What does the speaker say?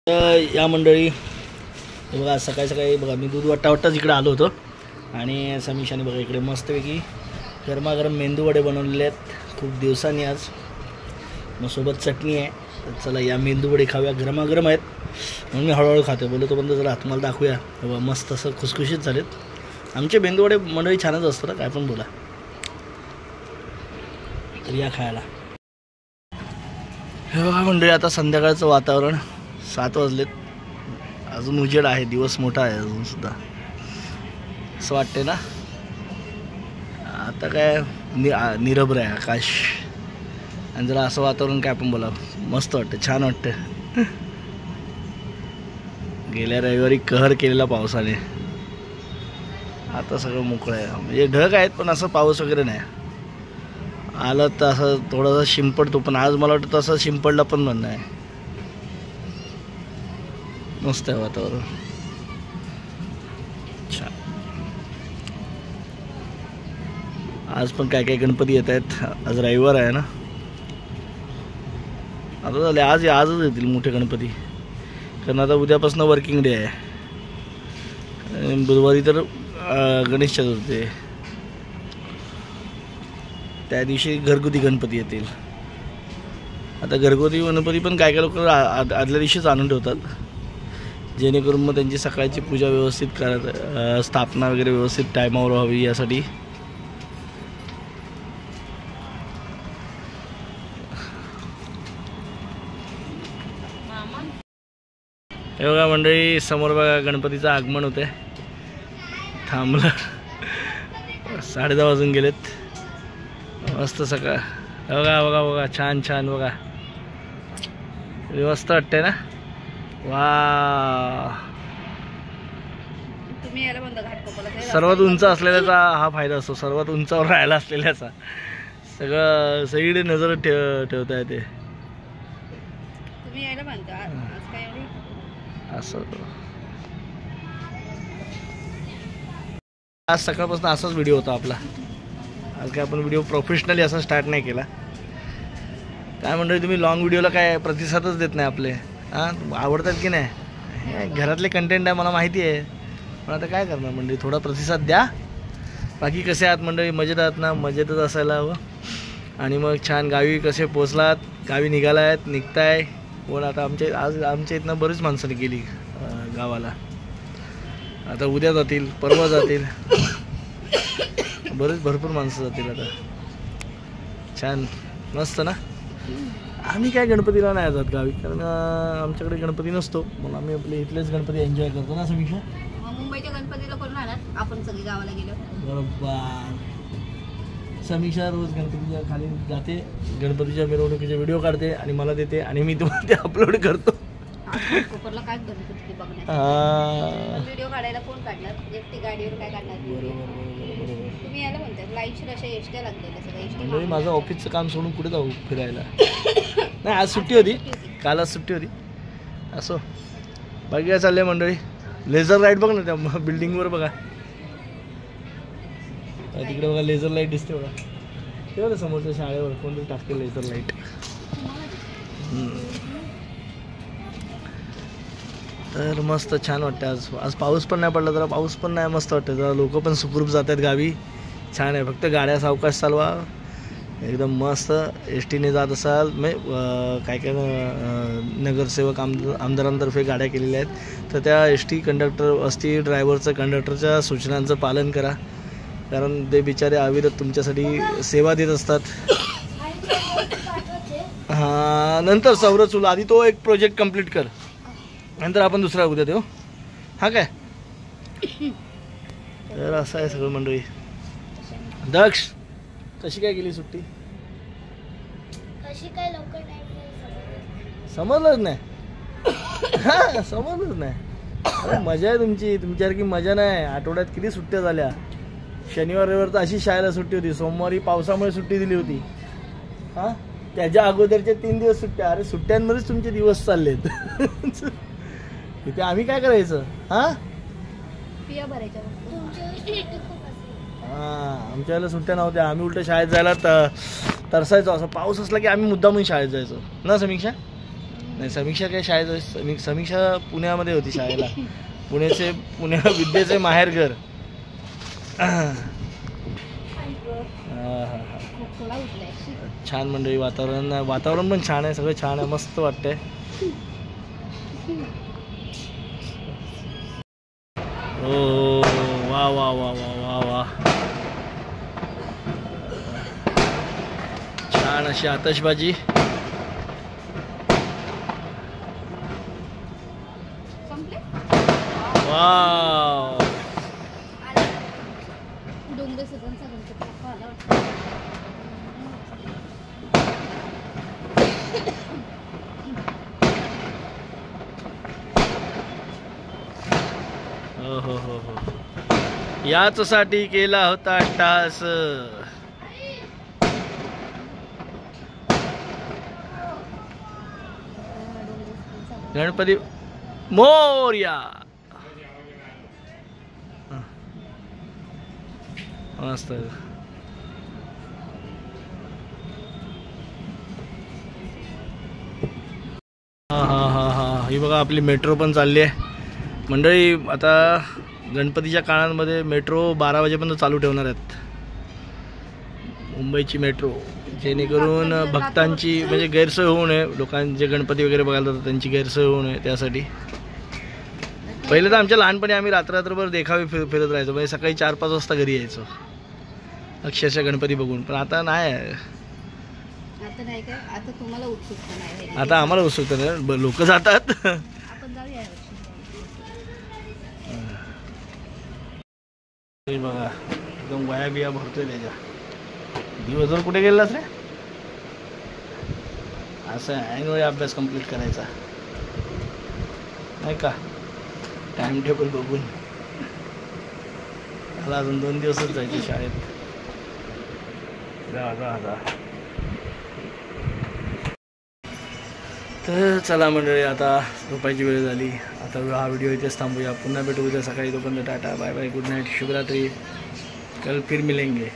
या मंडळी बघा सकाळी सकाळी बघा मी दूध वाटताच इकडे आलो होतो आणि समीशाने बघा इकडे मस्तपैकी गरमागरम मेंदू वडे बनवलेले आहेत खूप दिवसांनी आज. मग सोबत चटणी आहे. तर चला या मेंदू वडे खाऊया. गरमागरम आहेत म्हणून मी हळूहळू खातो. बोलतो पण जरा तुम्हाला दाखवूया. बघा मस्त असं खुसखुशीत झालेत. आमचे मेंदू वडे मंडळी छानच असतं ना, काय पण बोला. तर या खायला. हे बघा मंडळी आता संध्याकाळचं वातावरण 7 वाजलेत. अजून उजेड आहे. दिवस मोठा आहे अजून सुद्धा असं वाटते ना. आता काय निरभ्र आहे आकाश आणि जरा असं वातावरण काय आपण बोला मस्त वाटतं, छान वाटतं. गेल्या रविवारी कहर केलेला पावसाने. आता सगळं मोकळं आहे. म्हणजे ढग आहेत पण असं पाऊस वगैरे नाही. आलं तर असं थोडासा शिंपडतो पण आज मला वाटतं तसं शिंपडला पण म्हणणं आहे. मस्त आहे वातावरण छान. आज पण काय काय गणपती येत आहेत. आज रविवार आहे ना. आता झाले आजच येतील मोठे गणपती कारण आता उद्यापासून वर्किंग डे आहे. बुधवारी तर गणेश चतुर्थी आहे. त्या दिवशी घरगुती गणपती येतील. आता घरगुती गणपती पण काय काय लोक आदल्या दिवशीच आणून ठेवतात जेणेकरून मग त्यांची सकाळची पूजा व्यवस्थित करत स्थापना वगैरे व्यवस्थित टायमावर व्हावी यासाठी. हे बघा मंडळी समोर बघा गणपतीचं आगमन होते. थांबलं 10:30 वाजून गेलेत. मस्त सकाळ. बघा बघा बघा छान छान बघा मस्त वाटते ना. वा सर्वात उंच असलेल्याचा हा फायदा असतो. सर्वात उंचावर राहायला असलेल्याचा सगळं सगळीकडे नजर ठेवता येते. असं आज सकाळपासून असाच व्हिडिओ होता आपला. आज काय आपण व्हिडिओ प्रोफेशनली असा स्टार्ट नाही केला. काय म्हणतो तुम्ही लॉंग व्हिडिओला काय प्रतिसादच देत नाही आपले. हां आवडतात की नाही. घरातले कंटेंट आहे मला माहिती आहे पण आता काय करणार मंडळी थोडा प्रतिसाद द्या. बाकी कसे आहात मंडळी. मजेत आहात ना. मजेतच असायला हवं. आणि मग छान गावी कसे पोचलात. गावी निघाला आहेत निघताय पण आता आमच्या इथनं बरीच माणसाने गेली गावाला. आता उद्या जातील परवा जातील भरपूर माणसं जातील आता. छान मस्त ना. आम्ही काय गणपतीला नाही जात गावी कारण आमच्याकडे गणपती नसतो म्हणून आम्ही आपले इथलेच गणपती एन्जॉय करतो ना. समीक्षा मुंबईच्या गणपतीला कोण राहणार आपण सगळी गावाला गेलो. बरोबर. समीक्षा रोज गणपतीच्या खाली जाते गणपतीच्या मिरवणुकीचे व्हिडिओ काढते आणि मला देते आणि मी तुम्हाला ते अपलोड करतो. काय गणपती बघण्यात व्हिडिओ काढायला कोण काढणार. एकटी गाडीवर काय काढणार. बरोबर तुम्ही यायला म्हणतात लाईटशी अशा एसट्या लागलेल्या सगळ्या. माझं ऑफिसचं काम सोडून कुठे जाऊ फिरायला. नाही आज सुट्टी होती. काल आज सुट्टी होती. असो बाकी काय चाललंय मंडळी. लेझर लाईट बघ ना त्या बिल्डिंगवर बघा तिकडे बघा लेझर लाईट दिसते बघा. ते बघा समोरच्या शाळेवर कोणतरी टाकते लेझर लाईट. तर मस्त छान वाटतं. आज पाऊस पण नाही पडला. जरा पाऊस पण नाही मस्त वाटतं. जरा लोक पण सुखरूप जात आहेत गावी. छान आहे. फक्त गाड्या सावकाश चालवा एकदम मस्त. एस टीने जात असाल काय काय नगरसेवक आमदारांतर्फे गाड्या केलेल्या आहेत तर त्या एस टी कंडक्टर असतील ड्रायव्हरचं कंडक्टरच्या सूचनांचं पालन करा कारण ते बिचारे अविरत तुमच्यासाठी सेवा देत असतात. हां नंतर सौरच तुला आधी तो एक प्रोजेक्ट कंप्लीट कर नंतर आपण दुसरा उद्या देऊ. हा काय तर असं आहे सगळं मंडळी. दक्ष कशी काय गेली सुट्टी. कशी काय लवकर नाही समजलंच नाही. हां समजलंच नाही. अरे मजा आहे तुमची. तुमच्यासारखी मजा नाही. आठवड्यात किती सुट्ट्या झाल्या. शनिवार रविवार तर अशी शाळेला सुट्टी होती. सोमवारी पावसामुळे सुट्टी दिली होती. हां त्याच्या अगोदरचे 3 दिवस सुट्ट्या. अरे सुट्ट्यांमध्येच तुमचे दिवस चाललेत. इथे आम्ही काय करायचं. हां पिया भरायच्या. हां आमच्या वेळेला सुट्ट्या नव्हत्या. आम्ही उलट शाळेत जायला तरसायचो. असं पाऊस असला की आम्ही मुद्दामून शाळेत जायचो ना समीक्षा. नाही समीक्षा काय शाळेत, समीक्षा पुण्यामध्ये होती शाळेला. पुण्या विद्येचे माहेरघर. छान मंडळी, वातावरण पण छान आहे, सगळं छान आहे, मस्त वाटतंय. ओ वा वा वा वा वा वा, छान अशी आतषबाजी. वाव, हो, याच साठी केला होता टास. गणपती मोरया. मस्त. हा, ही बघा आपली मेट्रो पण चालली आहे मंडळी. आता गणपतीच्या काळांमध्ये मेट्रो 12 वाजेपर्यंत चालू ठेवणार आहेत, मुंबईची मेट्रो, जेणेकरून भक्तांची म्हणजे गैरसोय होऊ नये, लोकांचे गणपती वगैरे बघायला जातात त्यांची गैरसोय होऊ नये त्यासाठी. पहिले तर आमच्या लहानपणी आम्ही रात्रभर देखावे फिरत राहायचो, म्हणजे सकाळी 4-5 वाजता घरी यायचो अक्षरशः गणपती बघून. पण आता नाही आहे, आता नाही काय, आता तुम्हाला उत्सुकता नाही, आता आम्हाला उत्सुकता नाही, लोक जातात. आपण जाऊया बघा एकदम वया बिया भरतोय त्याच्या. दिवसभर कुठे गेलास रे? असं ऐनवेळी अभ्यास कंप्लीट करायचा नाही का, टाइम टेबल बघून. मला अजून 2 दिवसच जायचे शाळेत. जा. तर चला मंडळी, आता झोपायची वेळ झाली. आता हा व्हिडिओ इथेच थांबूया. पुन्हा भेटू उद्या सकाळी. तोपर्यंत ta-ta, bye bye, good night, शुभरात्री. कल फिर मिलेंगे.